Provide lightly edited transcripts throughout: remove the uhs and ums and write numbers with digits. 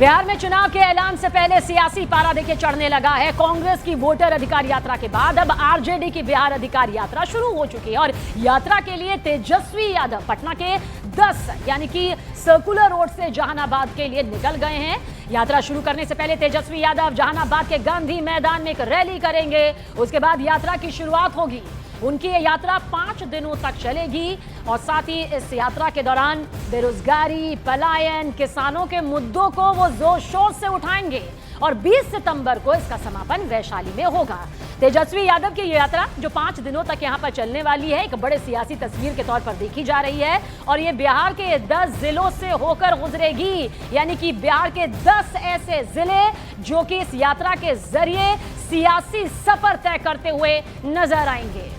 बिहार में चुनाव के ऐलान से पहले सियासी पारा देखिए चढ़ने लगा है। कांग्रेस की वोटर अधिकार यात्रा के बाद अब आरजेडी की बिहार अधिकार यात्रा शुरू हो चुकी है और यात्रा के लिए तेजस्वी यादव पटना के 10 यानी कि सर्कुलर रोड से जहानाबाद के लिए निकल गए हैं। यात्रा शुरू करने से पहले तेजस्वी यादव जहानाबाद के गांधी मैदान में एक रैली करेंगे। उसके बाद यात्रा की शुरुआत होगी। उनकी ये यात्रा 5 दिनों तक चलेगी और साथ ही इस यात्रा के दौरान बेरोजगारी, पलायन, किसानों के मुद्दों को वो जोर शोर से उठाएंगे और 20 सितंबर को इसका समापन वैशाली में होगा। तेजस्वी यादव की ये यात्रा जो 5 दिनों तक यहाँ पर चलने वाली है, एक बड़े सियासी तस्वीर के तौर पर देखी जा रही है और ये बिहार के 10 जिलों से होकर गुजरेगी, यानी कि बिहार के 10 ऐसे जिले जो कि इस यात्रा के जरिए सियासी सफर तय करते हुए नजर आएंगे।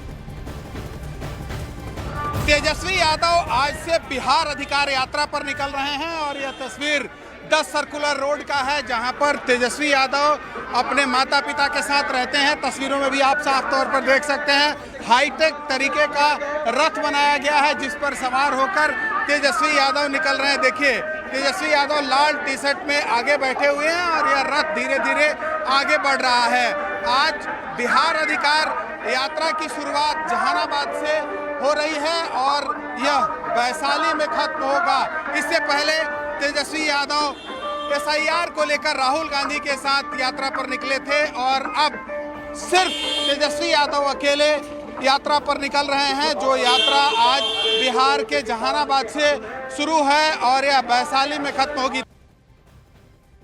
तेजस्वी यादव आज से बिहार अधिकार यात्रा पर निकल रहे हैं और यह तस्वीर 10 सर्कुलर रोड का है, जहां पर तेजस्वी यादव अपने माता पिता के साथ रहते हैं। तस्वीरों में भी आप साफ तौर पर देख सकते हैं हाईटेक तरीके का रथ बनाया गया है जिस पर सवार होकर तेजस्वी यादव निकल रहे हैं। देखिए तेजस्वी यादव लाल टी शर्ट में आगे बैठे हुए हैं और यह रथ धीरे धीरे आगे बढ़ रहा है। आज बिहार अधिकार यात्रा की शुरुआत जहानाबाद से हो रही है और यह वैशाली में खत्म होगा। इससे पहले तेजस्वी यादव एसआईआर को लेकर राहुल गांधी के साथ यात्रा पर निकले थे और अब सिर्फ तेजस्वी यादव अकेले यात्रा पर निकल रहे हैं, जो यात्रा आज बिहार के जहानाबाद से शुरू है और यह वैशाली में खत्म होगी।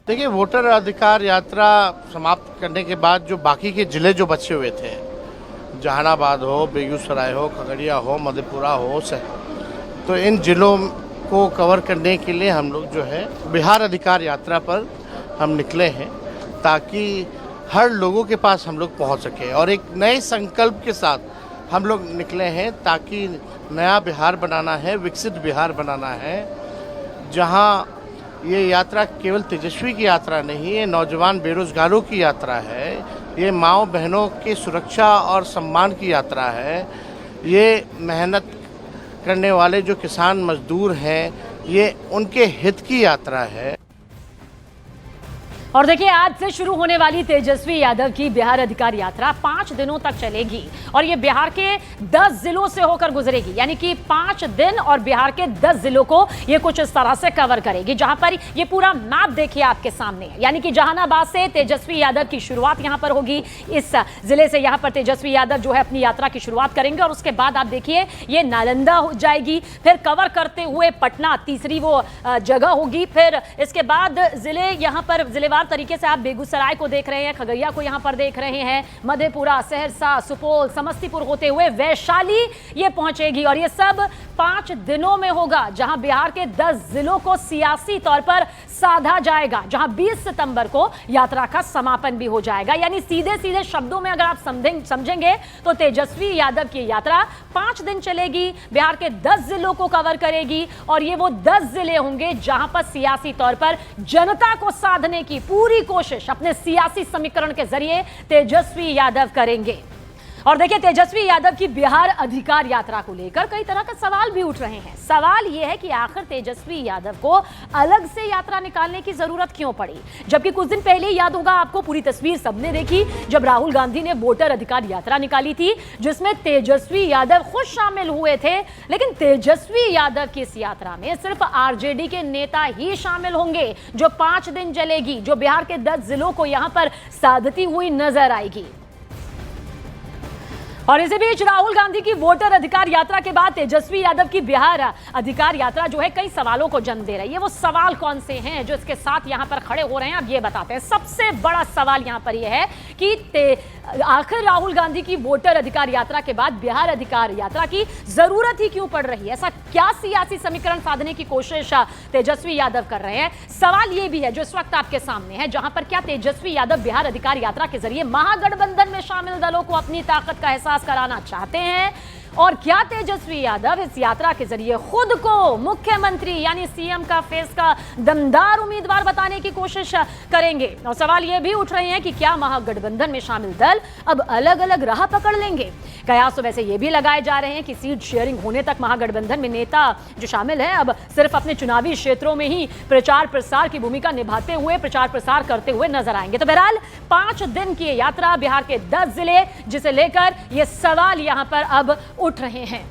देखिए, वोटर अधिकार यात्रा समाप्त करने के बाद जो बाकी के जिले जो बचे हुए थे, जहानाबाद हो, बेगूसराय हो, खगड़िया हो, मधेपुरा हो, तो इन जिलों को कवर करने के लिए हम लोग जो है बिहार अधिकार यात्रा पर हम निकले हैं ताकि हर लोगों के पास हम लोग पहुंच सके और एक नए संकल्प के साथ हम लोग निकले हैं ताकि नया बिहार बनाना है, विकसित बिहार बनाना है, जहां ये यात्रा केवल तेजस्वी की यात्रा नहीं है, नौजवान बेरोजगारों की यात्रा है, ये माँओं बहनों की सुरक्षा और सम्मान की यात्रा है, ये मेहनत करने वाले जो किसान मजदूर हैं, ये उनके हित की यात्रा है। और देखिए, आज से शुरू होने वाली तेजस्वी यादव की बिहार अधिकार यात्रा 5 दिनों तक चलेगी और ये बिहार के 10 जिलों से होकर गुजरेगी, यानी कि 5 दिन और बिहार के 10 जिलों को ये कुछ इस तरह से कवर करेगी, जहां पर ये पूरा मैप देखिए आपके सामने है। यानी कि जहानाबाद से तेजस्वी यादव की शुरुआत यहां पर होगी, इस जिले से यहां पर तेजस्वी यादव जो है अपनी यात्रा की शुरुआत करेंगे और उसके बाद आप देखिए ये नालंदा हो जाएगी, फिर कवर करते हुए पटना तीसरी वो जगह होगी, फिर इसके बाद जिले यहां पर जिलेवार तरीके से आप बेगूसराय को देख रहे हैं, खगड़िया को यहां पर देख रहे हैं, मधेपुरा, सहरसा, सुपौल, समस्तीपुर होते हुए वैशाली ये पहुंचेगी और ये सब 5 दिनों में होगा, जहां बिहार के 10 जिलों को सियासी तौर पर साधा जाएगा, जहां 20 सितंबर को यात्रा का समापन भी हो जाएगा। यानी सीधे सीधे शब्दों में अगर आप समझेंगे तो तेजस्वी यादव की यात्रा 5 दिन चलेगी, बिहार के 10 जिलों को कवर करेगी और ये वो 10 जिले होंगे जहां पर सियासी तौर पर जनता को साधने की पूरी कोशिश अपने सियासी समीकरण के जरिए तेजस्वी यादव करेंगे। और देखिए, तेजस्वी यादव की बिहार अधिकार यात्रा को लेकर कई तरह का सवाल भी उठ रहे हैं। सवाल यह है कि आखिर तेजस्वी यादव को अलग से यात्रा निकालने की जरूरत क्यों पड़ी, जबकि कुछ दिन पहले याद होगा आपको, पूरी तस्वीर सबने देखी जब राहुल गांधी ने वोटर अधिकार यात्रा निकाली थी जिसमें तेजस्वी यादव खुद शामिल हुए थे। लेकिन तेजस्वी यादव की इस यात्रा में सिर्फ आरजेडी के नेता ही शामिल होंगे, जो 5 दिन चलेगी, जो बिहार के 10 जिलों को यहां पर साधती हुई नजर आएगी। और इसी बीच राहुल गांधी की वोटर अधिकार यात्रा के बाद तेजस्वी यादव की बिहार अधिकार यात्रा जो है कई सवालों को जन्म दे रही है। वो सवाल कौन से हैं जो इसके साथ यहां पर खड़े हो रहे हैं, अब ये बताते हैं। सबसे बड़ा सवाल यहां पर यह है कि आखिर राहुल गांधी की वोटर अधिकार यात्रा के बाद बिहार अधिकार यात्रा की जरूरत ही क्यों पड़ रही है? ऐसा क्या सियासी समीकरण साधने की कोशिश तेजस्वी यादव कर रहे हैं? सवाल यह भी है जो इस वक्त आपके सामने है, जहां पर क्या तेजस्वी यादव बिहार अधिकार यात्रा के जरिए महागठबंधन में शामिल दलों को अपनी ताकत का एहसास कराना चाहते हैं और क्या तेजस्वी यादव इस यात्रा के जरिए खुद को मुख्यमंत्री यानी सीएम का फेस का दमदार उम्मीदवार बताने की कोशिश करेंगे? और सवाल यह भी उठ रहे हैं कि क्या महागठबंधन में शामिल दल अब अलग अलग राह पकड़ लेंगे? कयास तो वैसे ये भी लगाए जा रहे हैं कि सीट शेयरिंग होने तक महागठबंधन में नेता जो शामिल हैं अब सिर्फ अपने चुनावी क्षेत्रों में ही प्रचार प्रसार की भूमिका निभाते हुए प्रचार प्रसार करते हुए नजर आएंगे। तो बहरहाल 5 दिन की यात्रा बिहार के 10 जिले, जिसे लेकर ये सवाल यहां पर अब उठ रहे हैं।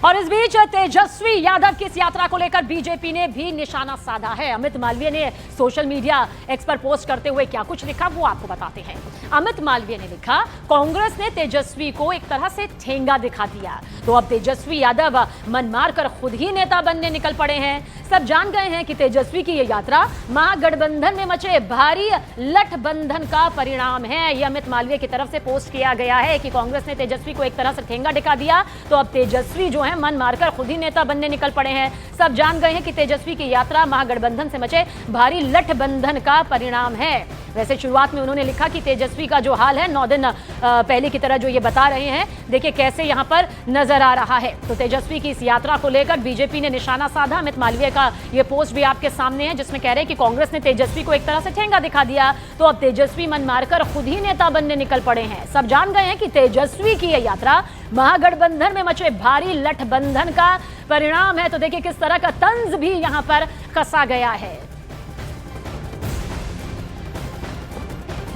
और इस बीच तेजस्वी यादव की इस यात्रा को लेकर बीजेपी ने भी निशाना साधा है। अमित मालवीय ने सोशल मीडिया एक्स पर पोस्ट करते हुए क्या कुछ लिखा वो आपको बताते हैं। अमित मालवीय ने लिखा, कांग्रेस ने तेजस्वी को एक तरह से ठेंगा दिखा दिया, तो अब तेजस्वी यादव मन मारकर खुद ही नेता बनने निकल पड़े हैं। सब जान गए हैं कि तेजस्वी की यह यात्रा महागठबंधन में मचे भारी लठबंधन का परिणाम है। यह अमित मालवीय की तरफ से पोस्ट किया गया है कि कांग्रेस ने तेजस्वी को एक तरह से ठेंगा दिखा दिया, तो अब तेजस्वी जो है मन मारकर खुद ही नेता बनने निकल पड़े हैं। सब जान गए हैं कि तेजस्वी की यात्रा महागठबंधन से मचे भारी लठबंधन का परिणाम है। वैसे शुरुआत में उन्होंने लिखा कि तेजस्वी का जो हाल है 9 दिन पहले की तरह जो ये बता रहे हैं, देखिए कैसे यहां पर नजर आ रहा है। तो तेजस्वी की इस यात्रा को लेकर बीजेपी ने निशाना साधा। अमित मालवीय का ये पोस्ट भी आपके सामने है, जिसमें कह रहे हैं कि कांग्रेस ने तेजस्वी को एक तरह से ठेंगा दिखा दिया, तो अब तेजस्वी मन मारकर खुद ही नेता बनने निकल पड़े हैं। सब जान गए हैं कि तेजस्वी की यह यात्रा महागठबंधन में मचे भारी लठबंधन का परिणाम है। तो देखिए किस तरह का तंज भी यहां पर कसा गया है।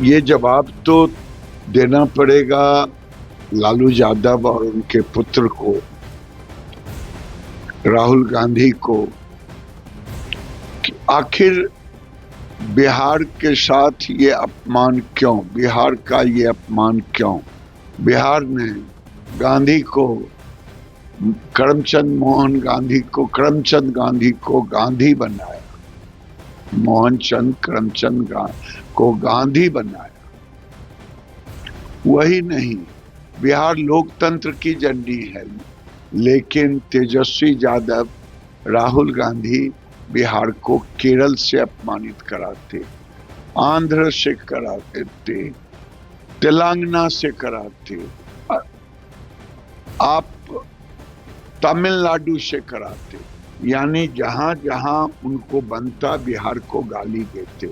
ये जवाब तो देना पड़ेगा लालू यादव और उनके पुत्र को, राहुल गांधी को, कि आखिर बिहार के साथ ये अपमान क्यों, बिहार का ये अपमान क्यों? बिहार ने गांधी को, करमचंद गांधी को गांधी बनाया, मोहनचंद करमचंद को गांधी बनाया। वही नहीं, बिहार लोकतंत्र की झंडी है, लेकिन तेजस्वी यादव, राहुल गांधी बिहार को केरल से अपमानित कराते, आंध्र से कराते थे, तेलंगाना से कराते, आप तमिलनाडु से कराते, यानी जहां जहां उनको बनता बिहार को गाली देते।